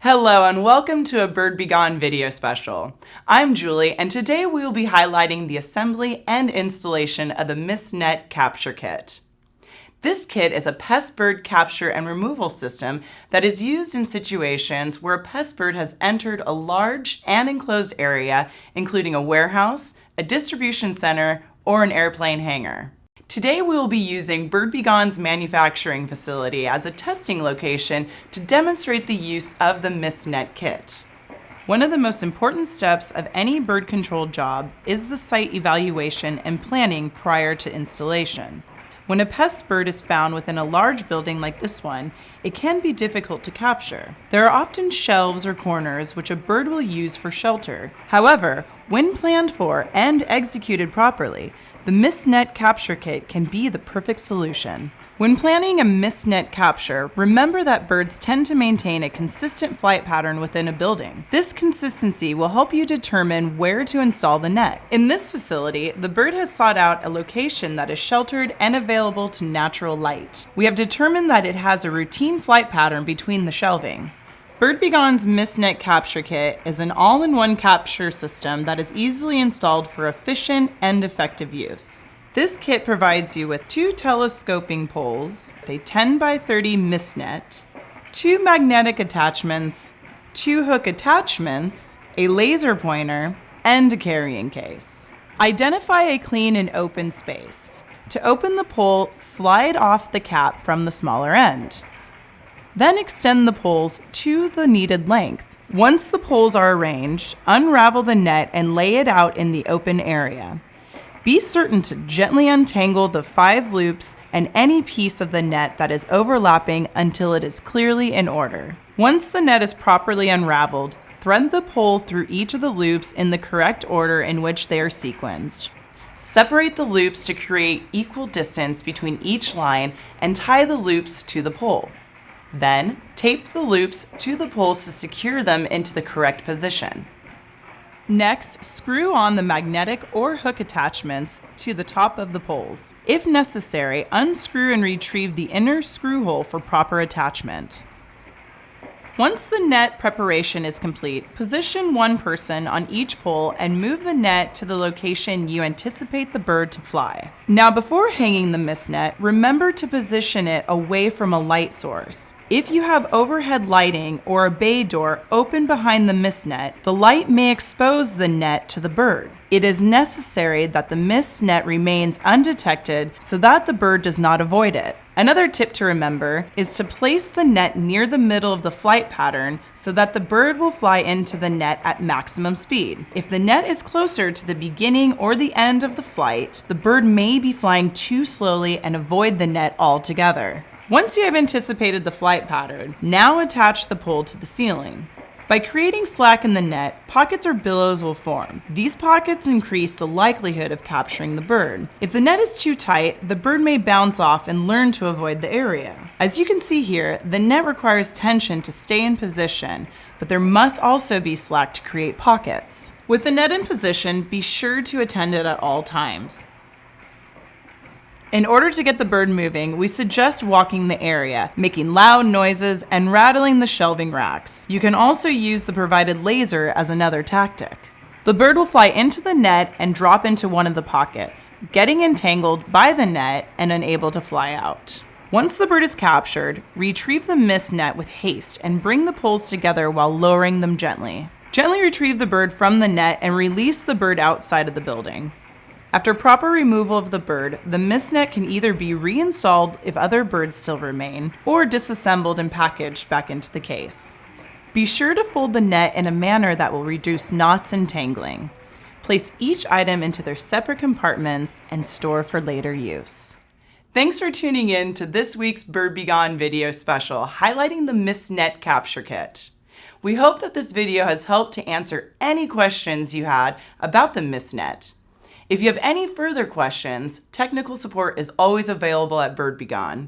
Hello and welcome to a Bird Be Gone video special. I'm Julie and today we will be highlighting the assembly and installation of the Mist Net Capture Kit. This kit is a pest bird capture and removal system that is used in situations where a pest bird has entered a large and enclosed area, including a warehouse, a distribution center, or an airplane hangar. Today we will be using Bird Be Gone's manufacturing facility as a testing location to demonstrate the use of the Mist Net kit. One of the most important steps of any bird control job is the site evaluation and planning prior to installation. When a pest bird is found within a large building like this one, it can be difficult to capture. There are often shelves or corners which a bird will use for shelter. However, when planned for and executed properly, the Mist Net Capture Kit can be the perfect solution. When planning a Mist Net capture, remember that birds tend to maintain a consistent flight pattern within a building. This consistency will help you determine where to install the net. In this facility, the bird has sought out a location that is sheltered and available to natural light. We have determined that it has a routine flight pattern between the shelving. Bird Be Gone's Mist Net Capture Kit is an all-in-one capture system that is easily installed for efficient and effective use. This kit provides you with 2 telescoping poles, a 10 by 30 mist net, 2 magnetic attachments, 2 hook attachments, a laser pointer, and a carrying case. Identify a clean and open space. To open the pole, slide off the cap from the smaller end. Then extend the poles to the needed length. Once the poles are arranged, unravel the net and lay it out in the open area. Be certain to gently untangle the 5 loops and any piece of the net that is overlapping until it is clearly in order. Once the net is properly unraveled, thread the pole through each of the loops in the correct order in which they are sequenced. Separate the loops to create equal distance between each line and tie the loops to the pole. Then, tape the loops to the poles to secure them into the correct position. Next, screw on the magnetic or hook attachments to the top of the poles. If necessary, unscrew and retrieve the inner screw hole for proper attachment. Once the net preparation is complete, position one person on each pole and move the net to the location you anticipate the bird to fly. Now, before hanging the mist net, remember to position it away from a light source. If you have overhead lighting or a bay door open behind the mist net, the light may expose the net to the bird. It is necessary that the mist net remains undetected so that the bird does not avoid it. Another tip to remember is to place the net near the middle of the flight pattern so that the bird will fly into the net at maximum speed. If the net is closer to the beginning or the end of the flight, the bird may be flying too slowly and avoid the net altogether. Once you have anticipated the flight pattern, now attach the pole to the ceiling. By creating slack in the net, pockets or billows will form. These pockets increase the likelihood of capturing the bird. If the net is too tight, the bird may bounce off and learn to avoid the area. As you can see here, the net requires tension to stay in position, but there must also be slack to create pockets. With the net in position, be sure to attend it at all times. In order to get the bird moving, we suggest walking the area, making loud noises, and rattling the shelving racks. You can also use the provided laser as another tactic. The bird will fly into the net and drop into one of the pockets, getting entangled by the net and unable to fly out. Once the bird is captured, retrieve the mist net with haste and bring the poles together while lowering them gently. Gently retrieve the bird from the net and release the bird outside of the building. After proper removal of the bird, the mist net can either be reinstalled if other birds still remain, or disassembled and packaged back into the case. Be sure to fold the net in a manner that will reduce knots and tangling. Place each item into their separate compartments and store for later use. Thanks for tuning in to this week's Bird Be Gone video special highlighting the Mist Net Capture Kit. We hope that this video has helped to answer any questions you had about the Mist Net. If you have any further questions, technical support is always available at Bird Be Gone.